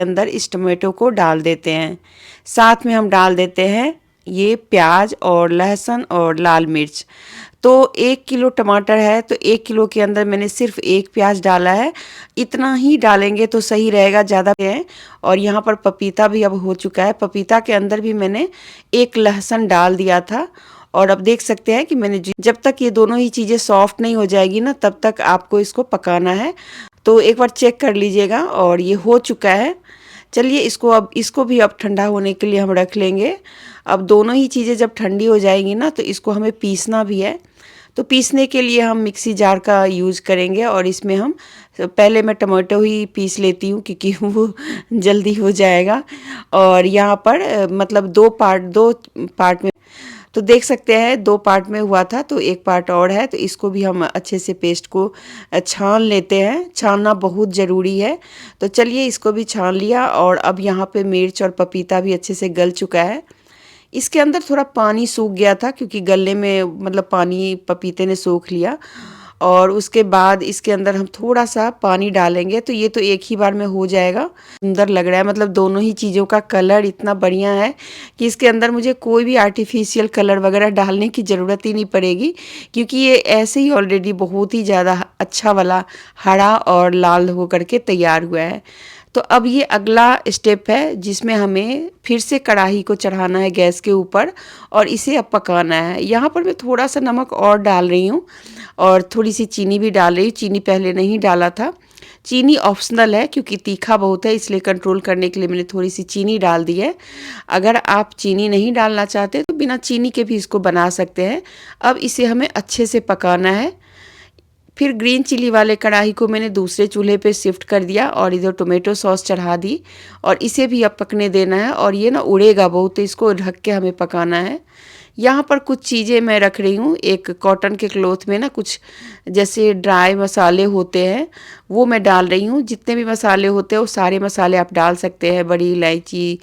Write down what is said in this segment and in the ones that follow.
अंदर इस टमाटो को डाल देते हैं। साथ में हम डाल देते हैं ये प्याज और लहसुन और लाल मिर्च। तो 1 किलो टमाटर है तो 1 किलो के अंदर मैंने सिर्फ 1 प्याज डाला है। इतना ही डालेंगे तो सही रहेगा, ज़्यादा है। और यहाँ पर पपीता भी अब हो चुका है। पपीता के अंदर भी मैंने 1 लहसुन डाल दिया था। और अब देख सकते हैं कि मैंने जब तक ये दोनों ही चीज़ें सॉफ्ट नहीं हो जाएगी ना, तब तक आपको इसको पकाना है। तो एक बार चेक कर लीजिएगा। और ये हो चुका है। चलिए इसको भी अब ठंडा होने के लिए हम रख लेंगे। अब दोनों ही चीज़ें जब ठंडी हो जाएंगी ना, तो इसको हमें पीसना भी है। तो पीसने के लिए हम मिक्सी जार का यूज़ करेंगे। और इसमें हम पहले मैं टमाटो ही पीस लेती हूँ क्योंकि वो जल्दी हो जाएगा। और यहाँ पर मतलब दो पार्ट में, तो देख सकते हैं 2 पार्ट में हुआ था, तो 1 पार्ट और है। तो इसको भी हम अच्छे से पेस्ट को छान लेते हैं। छानना बहुत ज़रूरी है। तो चलिए इसको भी छान लिया। और अब यहाँ पे मिर्च और पपीता भी अच्छे से गल चुका है। इसके अंदर थोड़ा पानी सूख गया था क्योंकि गलने में मतलब पानी पपीते ने सोख लिया। और उसके बाद इसके अंदर हम थोड़ा सा पानी डालेंगे। तो ये तो एक ही बार में हो जाएगा। सुंदर लग रहा है, मतलब दोनों ही चीज़ों का कलर इतना बढ़िया है कि इसके अंदर मुझे कोई भी आर्टिफिशियल कलर वगैरह डालने की ज़रूरत ही नहीं पड़ेगी, क्योंकि ये ऐसे ही ऑलरेडी बहुत ही ज़्यादा अच्छा वाला हरा और लाल हो करके तैयार हुआ है। तो अब ये अगला स्टेप है जिसमें हमें फिर से कढ़ाई को चढ़ाना है गैस के ऊपर और इसे अब पकाना है। यहाँ पर मैं थोड़ा सा नमक और डाल रही हूँ और थोड़ी सी चीनी भी डाल रही हूँ। चीनी पहले नहीं डाला था। चीनी ऑप्शनल है क्योंकि तीखा बहुत है, इसलिए कंट्रोल करने के लिए मैंने थोड़ी सी चीनी डाल दी है। अगर आप चीनी नहीं डालना चाहते तो बिना चीनी के भी इसको बना सकते हैं। अब इसे हमें अच्छे से पकाना है। फिर ग्रीन चिली वाले कढ़ाई को मैंने दूसरे चूल्हे पे शिफ्ट कर दिया और इधर टोमेटो सॉस चढ़ा दी और इसे भी अब पकने देना है। और ये ना उड़ेगा बहुत, तो इसको ढक के हमें पकाना है। यहाँ पर कुछ चीज़ें मैं रख रही हूँ। एक कॉटन के क्लॉथ में ना कुछ जैसे ड्राई मसाले होते हैं वो मैं डाल रही हूँ। जितने भी मसाले होते हैं वो सारे मसाले आप डाल सकते हैं। बड़ी इलायची,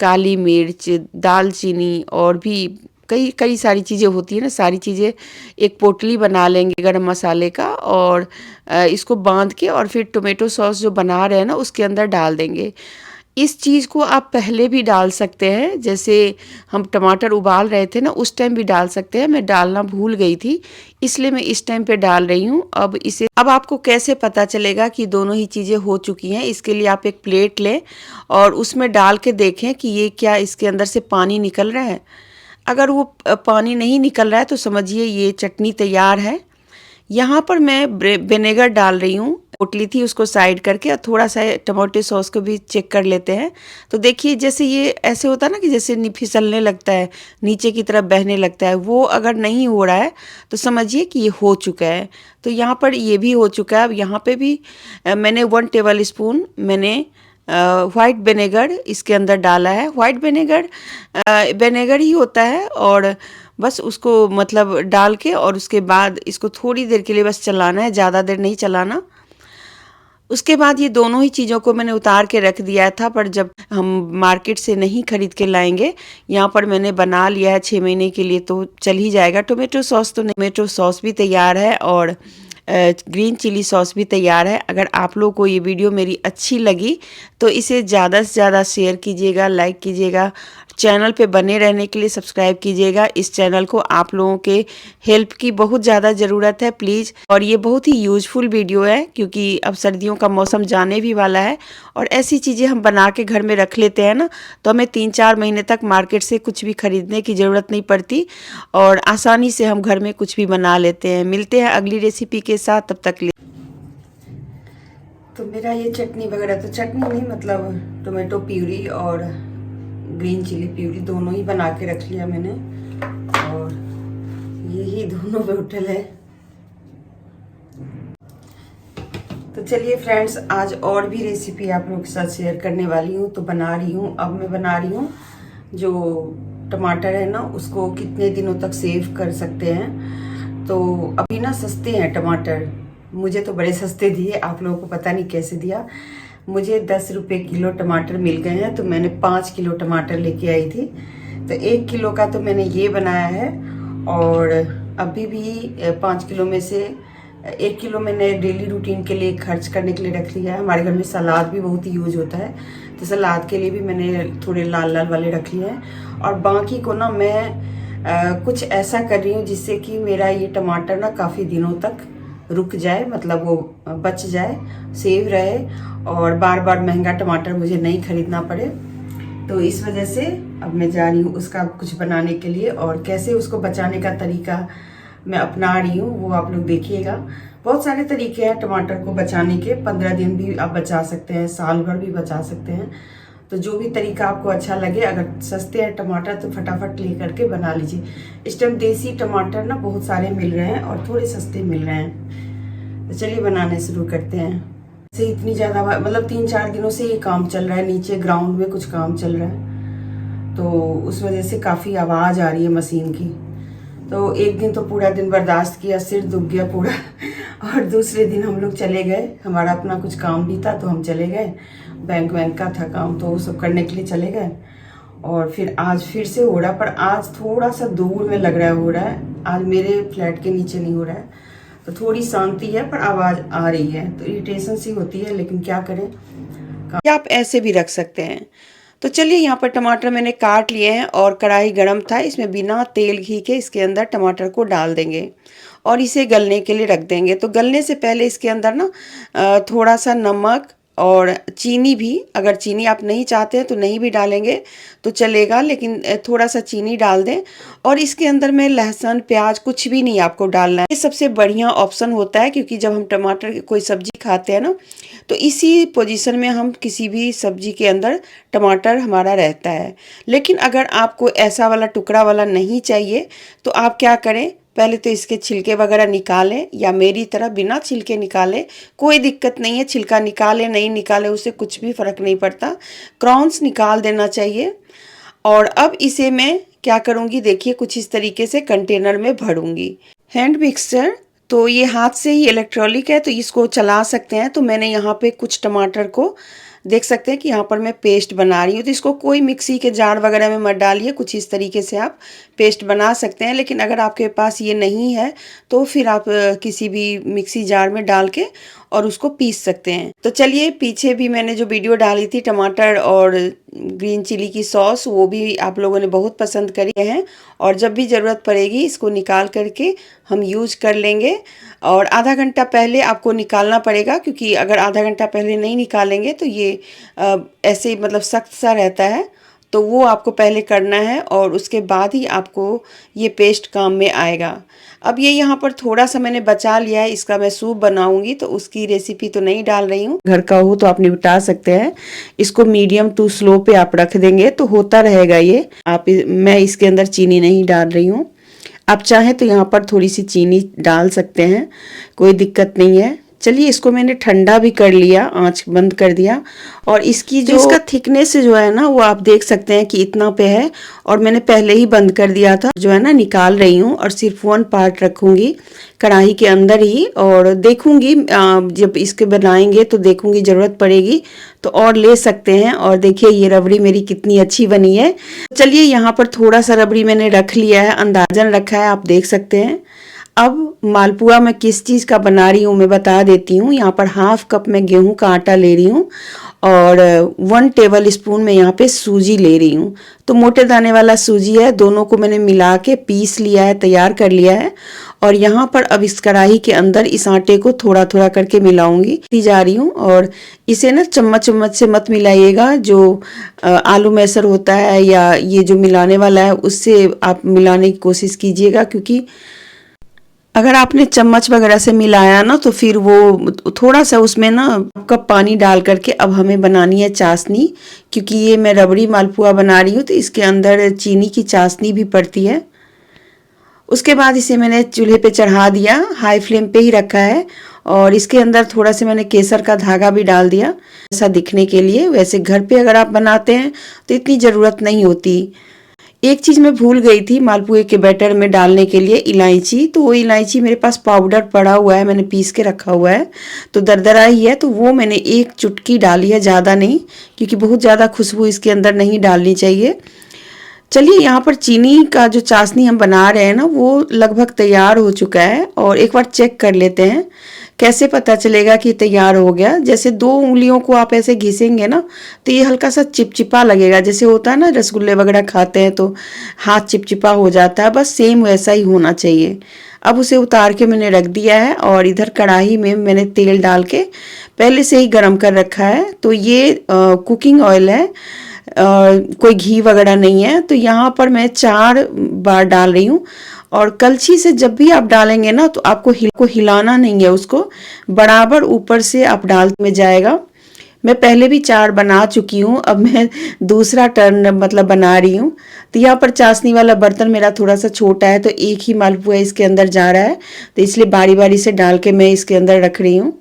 काली मिर्च, दालचीनी और भी कई कई सारी चीज़ें होती है ना, सारी चीज़ें एक पोटली बना लेंगे गरम मसाले का। और इसको बांध के और फिर टोमेटो सॉस जो बना रहे हैं ना उसके अंदर डाल देंगे। इस चीज़ को आप पहले भी डाल सकते हैं, जैसे हम टमाटर उबाल रहे थे ना उस टाइम भी डाल सकते हैं। मैं डालना भूल गई थी इसलिए मैं इस टाइम पे डाल रही हूँ। अब आपको कैसे पता चलेगा कि दोनों ही चीज़ें हो चुकी हैं, इसके लिए आप एक प्लेट लें और उसमें डाल के देखें कि ये क्या इसके अंदर से पानी निकल रहा है। अगर वो पानी नहीं निकल रहा है तो समझिए ये चटनी तैयार है। यहाँ पर मैं विनेगर डाल रही हूँ। पोटली थी उसको साइड करके और थोड़ा सा टमाटो सॉस को भी चेक कर लेते हैं। तो देखिए जैसे ये ऐसे होता है ना कि जैसे फिसलने लगता है, नीचे की तरफ बहने लगता है, वो अगर नहीं हो रहा है तो समझिए कि ये हो चुका है। तो यहाँ पर ये भी हो चुका है। अब यहाँ पे भी मैंने 1 टेबल स्पून मैंने वाइट विनेगर इसके अंदर डाला है। वाइट विनेगर ही होता है और बस उसको मतलब डाल के और उसके बाद इसको थोड़ी देर के लिए बस चलाना है, ज़्यादा देर नहीं चलाना। उसके बाद ये दोनों ही चीज़ों को मैंने उतार के रख दिया था, पर जब हम मार्केट से नहीं खरीद के लाएंगे, यहाँ पर मैंने बना लिया है 6 महीने के लिए तो चल ही जाएगा। टोमेटो सॉस तो नहीं, टोमेटो सॉस भी तैयार है और ग्रीन चिली सॉस भी तैयार है। अगर आप लोगों को ये वीडियो मेरी अच्छी लगी तो इसे ज़्यादा से ज़्यादा शेयर कीजिएगा, लाइक कीजिएगा। चैनल पे बने रहने के लिए सब्सक्राइब कीजिएगा। इस चैनल को आप लोगों के हेल्प की बहुत ज़्यादा ज़रूरत है प्लीज़। और ये बहुत ही यूजफुल वीडियो है क्योंकि अब सर्दियों का मौसम जाने भी वाला है और ऐसी चीज़ें हम बना के घर में रख लेते हैं ना, तो हमें 3-4 महीने तक मार्केट से कुछ भी खरीदने की ज़रूरत नहीं पड़ती और आसानी से हम घर में कुछ भी बना लेते हैं। मिलते हैं अगली रेसिपी के साथ, तब तक तो मेरा ये चटनी वगैरह, तो चटनी नहीं मतलब टोमेटो प्यूरी और ग्रीन चिली प्यूरी दोनों ही बना के रख लिया मैंने, और यही दोनों पे होटल है। तो चलिए फ्रेंड्स, आज और भी रेसिपी आप लोगों के साथ शेयर करने वाली हूँ। तो बना रही हूँ, अब मैं बना रही हूँ जो टमाटर है ना, उसको कितने दिनों तक सेव कर सकते हैं। तो अभी ना सस्ते हैं टमाटर, मुझे तो बड़े सस्ते दिए, आप लोगों को पता नहीं कैसे दिया। मुझे 10 रुपये किलो टमाटर मिल गए हैं, तो मैंने 5 किलो टमाटर लेके आई थी। तो 1 किलो का तो मैंने ये बनाया है, और अभी भी 5 किलो में से 1 किलो मैंने डेली रूटीन के लिए खर्च करने के लिए रख लिया है। हमारे घर में सलाद भी बहुत यूज होता है, तो सलाद के लिए भी मैंने थोड़े लाल लाल वाले रख लिए हैं। और बाकी को ना मैं कुछ ऐसा कर रही हूँ जिससे कि मेरा ये टमाटर ना काफ़ी दिनों तक रुक जाए, मतलब वो बच जाए, सेव रहे, और बार बार महंगा टमाटर मुझे नहीं खरीदना पड़े। तो इस वजह से अब मैं जा रही हूँ उसका कुछ बनाने के लिए, और कैसे उसको बचाने का तरीका मैं अपना रही हूँ वो आप लोग देखिएगा। बहुत सारे तरीके हैं टमाटर को बचाने के, 15 दिन भी आप बचा सकते हैं, साल भर भी बचा सकते हैं। तो जो भी तरीका आपको अच्छा लगे, अगर सस्ते हैं टमाटर तो फटाफट ले करके बना लीजिए। इस टाइम देसी टमाटर ना बहुत सारे मिल रहे हैं और थोड़े सस्ते मिल रहे हैं। तो चलिए बनाने शुरू करते हैं। से इतनी ज़्यादा, मतलब 3-4 दिनों से ये काम चल रहा है, नीचे ग्राउंड में कुछ काम चल रहा है, तो उस वजह से काफ़ी आवाज़ आ रही है मशीन की। तो एक दिन तो पूरा दिन बर्दाश्त किया, सिर दुख गया पूरा और दूसरे दिन हम लोग चले गए, हमारा अपना कुछ काम भी था तो हम चले गए, बैंक का था काम, तो वो सब करने के लिए चले गए। और फिर आज फिर से हो रहा, पर आज थोड़ा सा दूर में लग रहा है हो रहा है, आज मेरे फ्लैट के नीचे नहीं हो रहा है, तो थोड़ी शांति है, पर आवाज़ आ रही है, तो इरिटेशन सी होती है, लेकिन क्या करें। आप ऐसे भी रख सकते हैं। तो चलिए, यहाँ पर टमाटर मैंने काट लिए हैं, और कढ़ाई गरम था, इसमें बिना तेल घी के इसके अंदर टमाटर को डाल देंगे और इसे गलने के लिए रख देंगे। तो गलने से पहले इसके अंदर ना थोड़ा सा नमक और चीनी भी, अगर चीनी आप नहीं चाहते हैं तो नहीं भी डालेंगे तो चलेगा, लेकिन थोड़ा सा चीनी डाल दें। और इसके अंदर में लहसुन प्याज कुछ भी नहीं आपको डालना है, ये सबसे बढ़िया ऑप्शन होता है, क्योंकि जब हम टमाटर की कोई सब्जी खाते हैं ना, तो इसी पोजीशन में हम किसी भी सब्जी के अंदर टमाटर हमारा रहता है। लेकिन अगर आपको ऐसा वाला टुकड़ा वाला नहीं चाहिए तो आप क्या करें, पहले तो इसके छिलके वगैरह निकालें, या मेरी तरह बिना छिलके निकालें, कोई दिक्कत नहीं है। छिलका निकाले नहीं निकाले उससे कुछ भी फ़र्क नहीं पड़ता, क्रॉन्स निकाल देना चाहिए। और अब इसे मैं क्या करूँगी, देखिए कुछ इस तरीके से कंटेनर में भरूँगी। हैंड मिक्सर, तो ये हाथ से ही इलेक्ट्रॉनिक है, तो इसको चला सकते हैं। तो मैंने यहाँ पे कुछ टमाटर को देख सकते हैं कि यहाँ पर मैं पेस्ट बना रही हूँ, तो इसको कोई मिक्सी के जार वगैरह में मत डालिए, कुछ इस तरीके से आप पेस्ट बना सकते हैं। लेकिन अगर आपके पास ये नहीं है तो फिर आप किसी भी मिक्सी जार में डाल के और उसको पीस सकते हैं। तो चलिए, पीछे भी मैंने जो वीडियो डाली थी टमाटर और ग्रीन चिली की सॉस, वो भी आप लोगों ने बहुत पसंद करी है, और जब भी ज़रूरत पड़ेगी इसको निकाल करके हम यूज कर लेंगे। और आधा घंटा पहले आपको निकालना पड़ेगा, क्योंकि अगर आधा घंटा पहले नहीं निकालेंगे तो ये ऐसे ही मतलब सख्त सा रहता है, तो वो आपको पहले करना है, और उसके बाद ही आपको ये पेस्ट काम में आएगा। अब ये यहाँ पर थोड़ा सा मैंने बचा लिया है, इसका मैं सूप बनाऊंगी, तो उसकी रेसिपी तो नहीं डाल रही हूँ, घर का हो तो आप निपटा सकते हैं। इसको मीडियम टू स्लो पे आप रख देंगे तो होता रहेगा ये। मैं इसके अंदर चीनी नहीं डाल रही हूँ, आप चाहें तो यहाँ पर थोड़ी सी चीनी डाल सकते हैं, कोई दिक्कत नहीं है। चलिए, इसको मैंने ठंडा भी कर लिया, आंच बंद कर दिया, और इसकी जो इसका थिकनेस जो है ना, वो आप देख सकते हैं कि इतना पे है, और मैंने पहले ही बंद कर दिया था। जो है ना, निकाल रही हूँ, और सिर्फ 1 पार्ट रखूंगी कढ़ाई के अंदर ही, और देखूंगी जब इसके बनाएंगे तो देखूंगी ज़रूरत पड़ेगी तो और ले सकते हैं। और देखिए ये रबड़ी मेरी कितनी अच्छी बनी है। चलिए, यहाँ पर थोड़ा सा रबड़ी मैंने रख लिया है, अंदाजन रखा है, आप देख सकते हैं। अब मालपुआ मैं किस चीज़ का बना रही हूँ मैं बता देती हूँ। यहाँ पर 1/2 कप मैं गेहूं का आटा ले रही हूँ, और 1 टेबल स्पून मैं यहाँ पे सूजी ले रही हूँ। तो मोटे दाने वाला सूजी है, दोनों को मैंने मिला के पीस लिया है, तैयार कर लिया है। और यहाँ पर अब इस कढ़ाई के अंदर इस आटे को थोड़ा थोड़ा करके मिलाऊंगी जा रही हूँ। और इसे ना चम्मच चम्मच से मत मिलाइएगा, जो आलू मैसर होता है या ये जो मिलाने वाला है उससे आप मिलाने की कोशिश कीजिएगा, क्योंकि अगर आपने चम्मच वगैरह से मिलाया ना तो फिर वो थोड़ा सा उसमें ना कप पानी डाल करके अब हमें बनानी है चाशनी, क्योंकि ये मैं रबड़ी मालपुआ बना रही हूँ तो इसके अंदर चीनी की चाशनी भी पड़ती है। उसके बाद इसे मैंने चूल्हे पे चढ़ा दिया, हाई फ्लेम पे ही रखा है। और इसके अंदर थोड़ा सा मैंने केसर का धागा भी डाल दिया ऐसा दिखने के लिए। वैसे घर पे अगर आप बनाते हैं तो इतनी ज़रूरत नहीं होती। एक चीज़ मैं भूल गई थी मालपुए के बैटर में डालने के लिए, इलायची। तो वो इलायची मेरे पास पाउडर पड़ा हुआ है, मैंने पीस के रखा हुआ है, तो दरदरा ही है, तो वो मैंने एक चुटकी डाली है, ज़्यादा नहीं, क्योंकि बहुत ज़्यादा खुशबू इसके अंदर नहीं डालनी चाहिए। चलिए, यहाँ पर चीनी का जो चाशनी हम बना रहे हैं ना वो लगभग तैयार हो चुका है। और एक बार चेक कर लेते हैं। कैसे पता चलेगा कि तैयार हो गया? जैसे दो उंगलियों को आप ऐसे घिसेंगे ना तो ये हल्का सा चिपचिपा लगेगा, जैसे होता है ना रसगुल्ले वगैरह खाते हैं तो हाथ चिपचिपा हो जाता है, बस सेम वैसा ही होना चाहिए। अब उसे उतार के मैंने रख दिया है और इधर कढ़ाई में मैंने तेल डाल के पहले से ही गरम कर रखा है। तो ये कुकिंग ऑयल है, कोई घी वगैरह नहीं है। तो यहाँ पर मैं 4 बार डाल रही हूँ। और कलछी से जब भी आप डालेंगे ना तो आपको हिलाना नहीं है, उसको बराबर ऊपर से आप डाल में जाएगा। मैं पहले भी 4 बना चुकी हूँ, अब मैं दूसरा टर्न मतलब बना रही हूँ। तो यहाँ पर चाशनी वाला बर्तन मेरा थोड़ा सा छोटा है तो एक ही मालपुआ इसके अंदर जा रहा है, तो इसलिए बारी बारी से डाल के मैं इसके अंदर रख रही हूँ।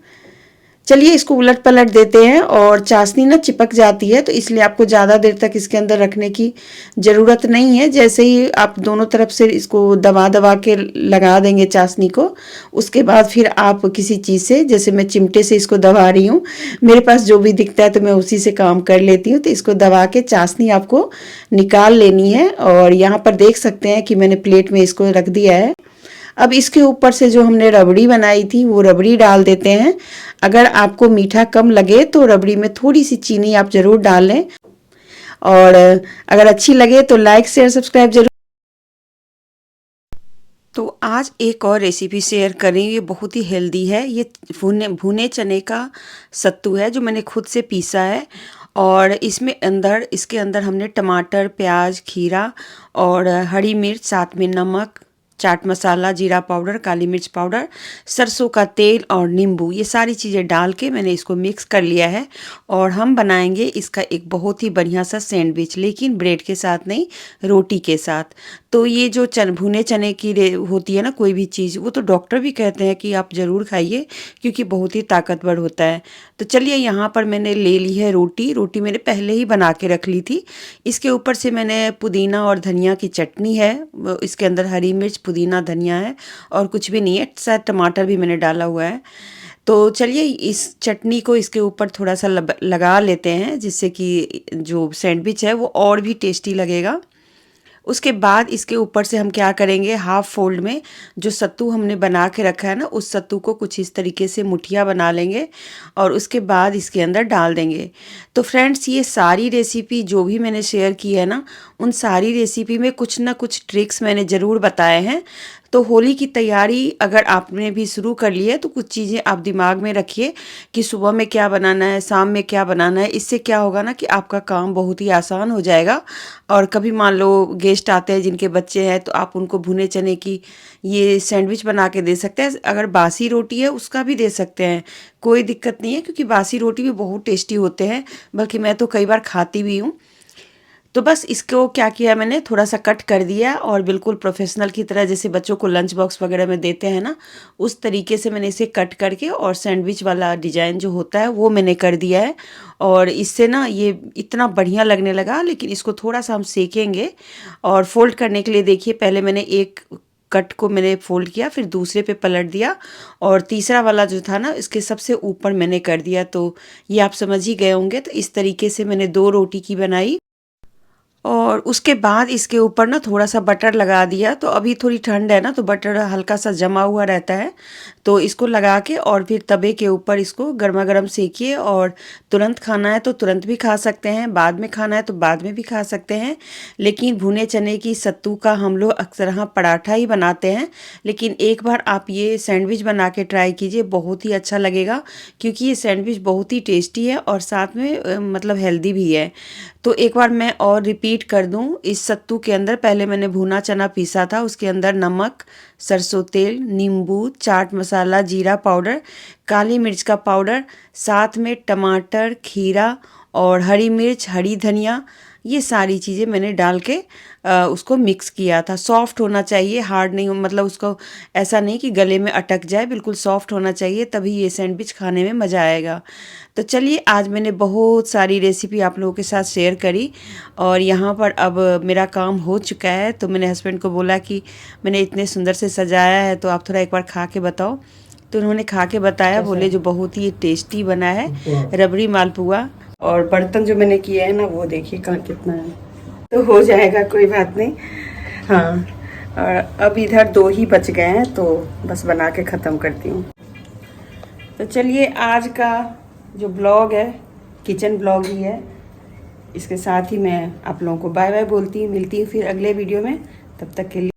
चलिए, इसको उलट पलट देते हैं। और चाशनी ना चिपक जाती है तो इसलिए आपको ज़्यादा देर तक इसके अंदर रखने की ज़रूरत नहीं है। जैसे ही आप दोनों तरफ से इसको दबा दबा के लगा देंगे चाशनी को, उसके बाद फिर आप किसी चीज़ से, जैसे मैं चिमटे से इसको दबा रही हूँ, मेरे पास जो भी दिखता है तो मैं उसी से काम कर लेती हूँ। तो इसको दबा के चाशनी आपको निकाल लेनी है। और यहाँ पर देख सकते हैं कि मैंने प्लेट में इसको रख दिया है। अब इसके ऊपर से जो हमने रबड़ी बनाई थी वो रबड़ी डाल देते हैं। अगर आपको मीठा कम लगे तो रबड़ी में थोड़ी सी चीनी आप ज़रूर डाल लें। और अगर अच्छी लगे तो लाइक शेयर सब्सक्राइब जरूर। तो आज एक और रेसिपी शेयर करें, ये बहुत ही हेल्दी है। ये भुने भुने चने का सत्तू है जो मैंने खुद से पीसा है। और इसके अंदर हमने टमाटर, प्याज, खीरा और हरी मिर्च, साथ में नमक, चाट मसाला, जीरा पाउडर, काली मिर्च पाउडर, सरसों का तेल और नींबू, ये सारी चीज़ें डाल के मैंने इसको मिक्स कर लिया है। और हम बनाएंगे इसका एक बहुत ही बढ़िया सा सैंडविच, लेकिन ब्रेड के साथ नहीं, रोटी के साथ। तो ये जो भुने चने की होती है ना कोई भी चीज़, वो तो डॉक्टर भी कहते हैं कि आप ज़रूर खाइए क्योंकि बहुत ही ताकतवर होता है। तो चलिए, यहाँ पर मैंने ले ली है रोटी। रोटी मैंने पहले ही बना के रख ली थी। इसके ऊपर से मैंने पुदीना और धनिया की चटनी है, इसके अंदर हरी मिर्च, पुदीना, धनिया है और कुछ भी नहीं है, शायद टमाटर भी मैंने डाला हुआ है। तो चलिए, इस चटनी को इसके ऊपर थोड़ा सा लगा लेते हैं, जिससे कि जो सैंडविच है वो और भी टेस्टी लगेगा। उसके बाद इसके ऊपर से हम क्या करेंगे, हाफ फोल्ड में जो सत्तू हमने बना के रखा है ना, उस सत्तू को कुछ इस तरीके से मुठिया बना लेंगे और उसके बाद इसके अंदर डाल देंगे। तो फ्रेंड्स, ये सारी रेसिपी जो भी मैंने शेयर की है ना, उन सारी रेसिपी में कुछ ना कुछ ट्रिक्स मैंने ज़रूर बताए हैं। तो होली की तैयारी अगर आपने भी शुरू कर ली है तो कुछ चीज़ें आप दिमाग में रखिए कि सुबह में क्या बनाना है, शाम में क्या बनाना है। इससे क्या होगा ना कि आपका काम बहुत ही आसान हो जाएगा। और कभी मान लो गेस्ट आते हैं जिनके बच्चे हैं, तो आप उनको भुने चने की ये सैंडविच बना के दे सकते हैं। अगर बासी रोटी है उसका भी दे सकते हैं, कोई दिक्कत नहीं है, क्योंकि बासी रोटी भी बहुत टेस्टी होते हैं, बल्कि मैं तो कई बार खाती भी हूँ। तो बस इसको क्या किया, मैंने थोड़ा सा कट कर दिया और बिल्कुल प्रोफेशनल की तरह, जैसे बच्चों को लंच बॉक्स वगैरह में देते हैं ना, उस तरीके से मैंने इसे कट करके और सैंडविच वाला डिज़ाइन जो होता है वो मैंने कर दिया है। और इससे ना ये इतना बढ़िया लगने लगा। लेकिन इसको थोड़ा सा हम सेकेंगे। और फोल्ड करने के लिए देखिए, पहले मैंने एक कट को मैंने फोल्ड किया, फिर दूसरे पे पलट दिया और तीसरा वाला जो था ना इसके सबसे ऊपर मैंने कर दिया। तो ये आप समझ ही गए होंगे। तो इस तरीके से मैंने 2 रोटी की बनाई। और उसके बाद इसके ऊपर ना थोड़ा सा बटर लगा दिया। तो अभी थोड़ी ठंड है ना, तो बटर हल्का सा जमा हुआ रहता है, तो इसको लगा के और फिर तवे के ऊपर इसको गर्मा गर्म सेकिए, और तुरंत खाना है तो तुरंत भी खा सकते हैं, बाद में खाना है तो बाद में भी खा सकते हैं। लेकिन भुने चने की सत्तू का हम लोग अक्सर यहाँ पराठा ही बनाते हैं, लेकिन एक बार आप ये सैंडविच बना के ट्राई कीजिए, बहुत ही अच्छा लगेगा, क्योंकि ये सैंडविच बहुत ही टेस्टी है और साथ में मतलब हेल्दी भी है। तो एक बार मैं और रिपीट कर दूं, इस सत्तू के अंदर पहले मैंने भुना चना पीसा था, उसके अंदर नमक, सरसों तेल, नींबू, चाट मसाला, जीरा पाउडर, काली मिर्च का पाउडर, साथ में टमाटर, खीरा और हरी मिर्च, हरी धनिया, ये सारी चीज़ें मैंने डाल के उसको मिक्स किया था। सॉफ्ट होना चाहिए, हार्ड नहीं, मतलब उसको ऐसा नहीं कि गले में अटक जाए, बिल्कुल सॉफ्ट होना चाहिए, तभी ये सैंडविच खाने में मज़ा आएगा। तो चलिए, आज मैंने बहुत सारी रेसिपी आप लोगों के साथ शेयर करी, और यहाँ पर अब मेरा काम हो चुका है। तो मैंने हस्बैंड को बोला कि मैंने इतने सुंदर से सजाया है, तो आप थोड़ा एक बार खा के बताओ। तो उन्होंने खा के बताया, बोले जो बहुत ही टेस्टी बना है, रबड़ी मालपुआ। और बर्तन जो मैंने किए हैं ना, वो देखिए कहाँ कितना है, तो हो जाएगा, कोई बात नहीं। हाँ, और अब इधर 2 ही बच गए हैं, तो बस बना के ख़त्म करती हूँ। तो चलिए, आज का जो ब्लॉग है किचन ब्लॉग ही है, इसके साथ ही मैं आप लोगों को बाय बाय बोलती हूँ। मिलती हूँ फिर अगले वीडियो में, तब तक के लिए।